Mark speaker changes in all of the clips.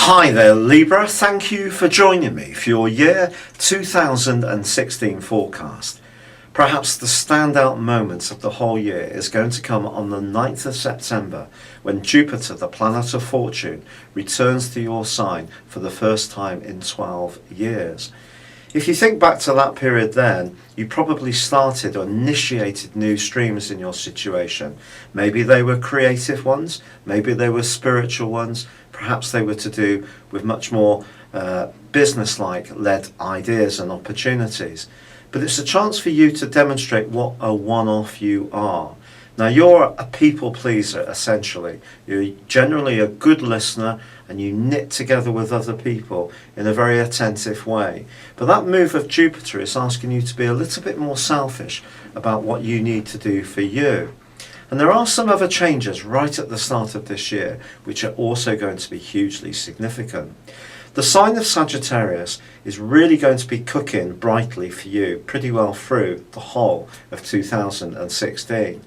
Speaker 1: Hi there Libra, thank you for joining me for your year 2016 forecast. Perhaps the standout moment of the whole year is going to come on the 9th of September when Jupiter, the planet of fortune, returns to your sign for the first time in 12 years. If you think back to that period then, you probably started or initiated new streams in your situation. Maybe they were creative ones, maybe they were spiritual ones, perhaps they were to do with much more business-like led ideas and opportunities. But it's a chance for you to demonstrate what a one-off you are. Now you're a people pleaser essentially. You're generally a good listener and you knit together with other people in a very attentive way. But that move of Jupiter is asking you to be a little bit more selfish about what you need to do for you. And there are some other changes right at the start of this year which are also going to be hugely significant. The sign of Sagittarius is really going to be cooking brightly for you pretty well through the whole of 2016.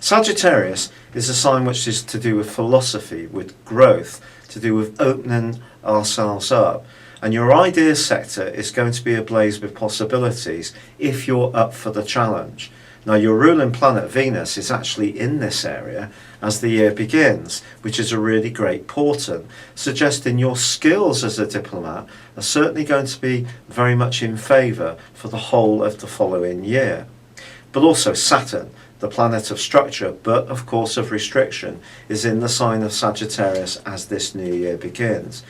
Speaker 1: Sagittarius is a sign which is to do with philosophy, with growth, to do with opening ourselves up. And your ideas sector is going to be ablaze with possibilities if you're up for the challenge. Now your ruling planet Venus is actually in this area as the year begins, which is a really great portent, suggesting your skills as a diplomat are certainly going to be very much in favour for the whole of the following year. But also Saturn, the planet of structure, but of course of restriction, is in the sign of Sagittarius as this new year begins.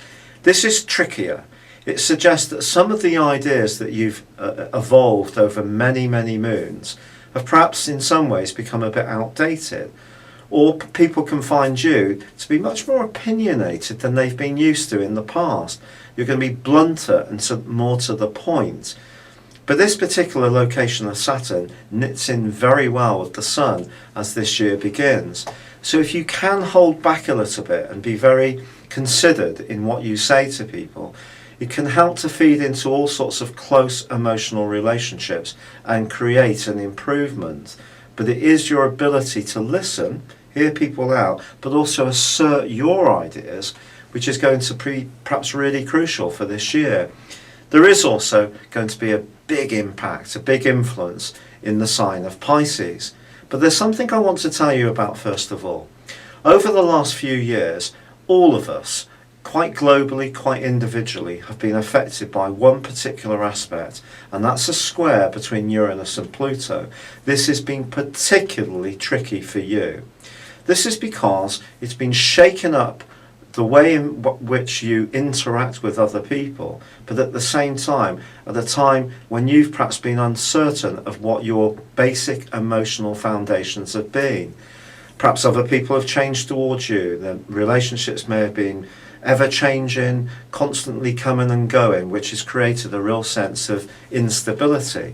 Speaker 1: This is trickier. It suggests that some of the ideas that you've evolved over many moons have perhaps in some ways become a bit outdated, or people can find you to be much more opinionated than they've been used to in the past. You're going to be blunter and more to the point. But this particular location of Saturn knits in very well with the Sun as this year begins. So if you can hold back a little bit and be very considered in what you say to people, it can help to feed into all sorts of close emotional relationships and create an improvement. But it is your ability to listen, hear people out, but also assert your ideas, which is going to be perhaps really crucial for this year. There is also going to be a big impact, a big influence in the sign of Pisces. But there's something I want to tell you about first of all. Over the last few years, all of us, quite globally, quite individually, have been affected by one particular aspect, and that's a square between Uranus and Pluto. This has been particularly tricky for you. This is because it's been shaken up the way in which you interact with other people, but at the same time, at a time when you've perhaps been uncertain of what your basic emotional foundations have been. Perhaps other people have changed towards you, the relationships may have been ever-changing, constantly coming and going, which has created a real sense of instability.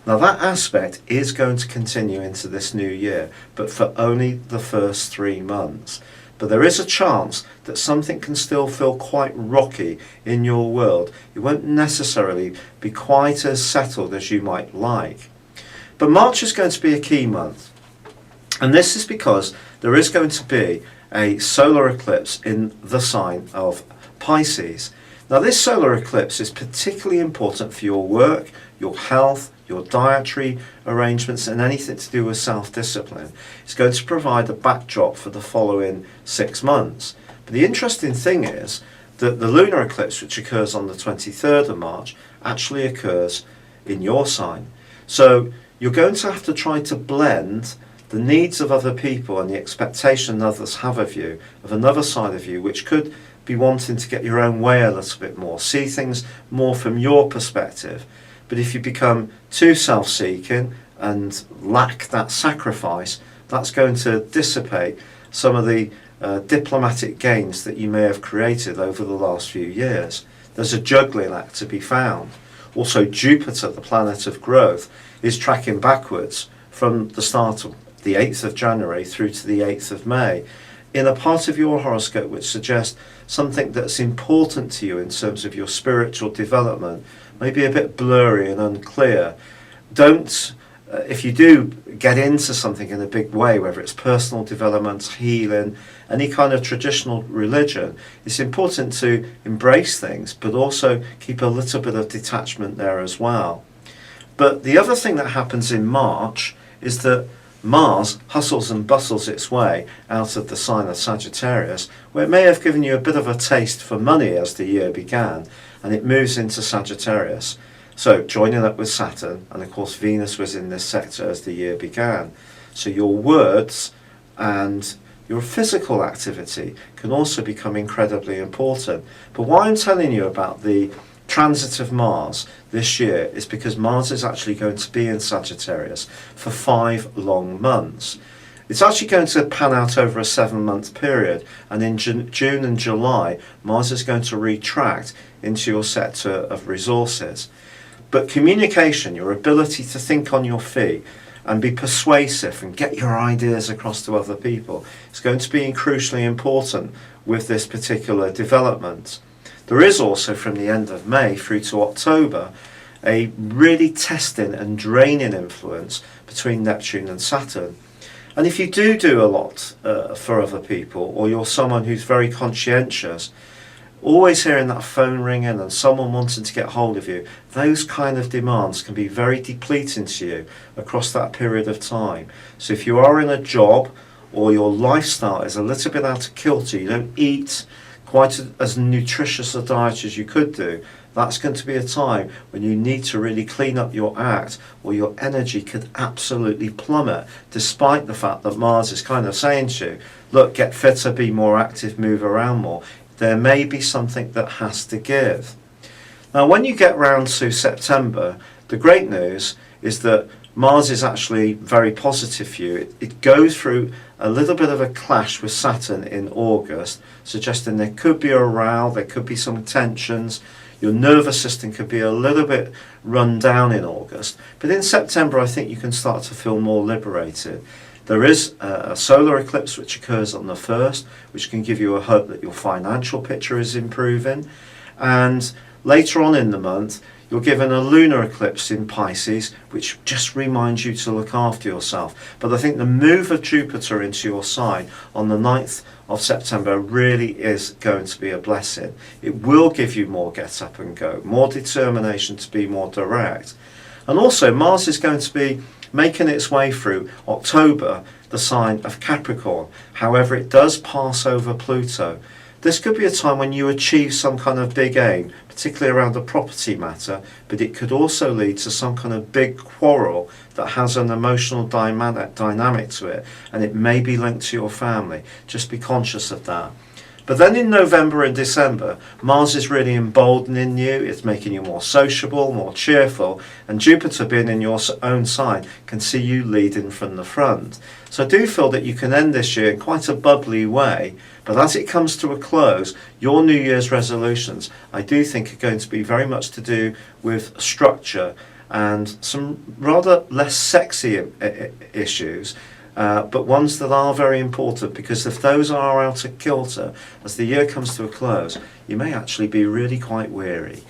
Speaker 1: Now that aspect is going to continue into this new year, but for only the first 3 months. But there is a chance that something can still feel quite rocky in your world. It won't necessarily be quite as settled as you might like. But March is going to be a key month. And this is because there is going to be a solar eclipse in the sign of Pisces. Now this solar eclipse is particularly important for your work, your health, your dietary arrangements and anything to do with self-discipline. It's going to provide a backdrop for the following 6 months. But the interesting thing is that the lunar eclipse, which occurs on the 23rd of March, actually occurs in your sign. So you're going to have to try to blend the needs of other people and the expectation others have of you, of another side of you, which could be wanting to get your own way a little bit more, see things more from your perspective. But if you become too self-seeking and lack that sacrifice, that's going to dissipate some of the diplomatic gains that you may have created over the last few years. There's a juggling act to be found. Also Jupiter, the planet of growth, is tracking backwards from the start of the 8th of January through to the 8th of May, in a part of your horoscope which suggests something that's important to you in terms of your spiritual development may be a bit blurry and unclear. Don't if you do get into something in a big way, whether it's personal development, healing, any kind of traditional religion, it's important to embrace things, but also keep a little bit of detachment there as well. But the other thing that happens in March is that Mars hustles and bustles its way out of the sign of Sagittarius, where it may have given you a bit of a taste for money as the year began, and it moves into Sagittarius. So joining up with Saturn, and of course Venus was in this sector as the year began. So your words and your physical activity can also become incredibly important. But why I'm telling you about the transit of Mars this year is because Mars is actually going to be in Sagittarius for 5 long months. It's actually going to pan out over a 7-month period, and in June and July Mars is going to retract into your sector of resources. But communication, your ability to think on your feet and be persuasive and get your ideas across to other people, is going to be crucially important with this particular development. There is also, from the end of May through to October, a really testing and draining influence between Neptune and Saturn. And if you do a lot for other people, or you're someone who's very conscientious, always hearing that phone ringing and someone wanting to get hold of you, those kind of demands can be very depleting to you across that period of time. So if you are in a job or your lifestyle is a little bit out of kilter, you don't eat quite as nutritious a diet as you could do, that's going to be a time when you need to really clean up your act, or your energy could absolutely plummet, despite the fact that Mars is kind of saying to you, look, get fitter, be more active, move around more. There may be something that has to give. Now, when you get round to September, the great news is that Mars is actually very positive for you. It goes through a little bit of a clash with Saturn in August, suggesting there could be a row, there could be some tensions. Your nervous system could be a little bit run down in August. But in September, I think you can start to feel more liberated. There is a solar eclipse which occurs on the 1st, which can give you a hope that your financial picture is improving. And later on in the month, you're given a lunar eclipse in Pisces, which just reminds you to look after yourself. But I think the move of Jupiter into your sign on the 9th of September really is going to be a blessing. It will give you more get up and go, more determination to be more direct. And also Mars is going to be making its way through October, the sign of Capricorn. However, it does pass over Pluto. This could be a time when you achieve some kind of big aim, particularly around a property matter, but it could also lead to some kind of big quarrel that has an emotional dynamic to it, and it may be linked to your family. Just be conscious of that. But then in November and December, Mars is really emboldening you, it's making you more sociable, more cheerful, and Jupiter being in your own sign can see you leading from the front. So I do feel that you can end this year in quite a bubbly way, but as it comes to a close, your New Year's resolutions, I do think, are going to be very much to do with structure and some rather less sexy issues, but ones that are very important, because if those are out of kilter as the year comes to a close, you may actually be really quite weary.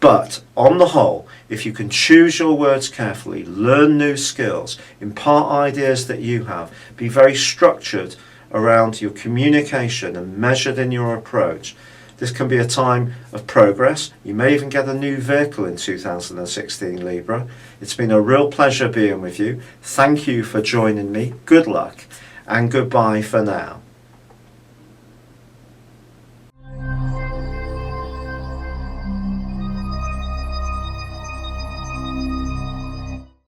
Speaker 1: But on the whole, if you can choose your words carefully, learn new skills, impart ideas that you have, be very structured around your communication and measured in your approach, this can be a time of progress. You may even get a new vehicle in 2016, Libra. It's been a real pleasure being with you. Thank you for joining me. Good luck and goodbye for now.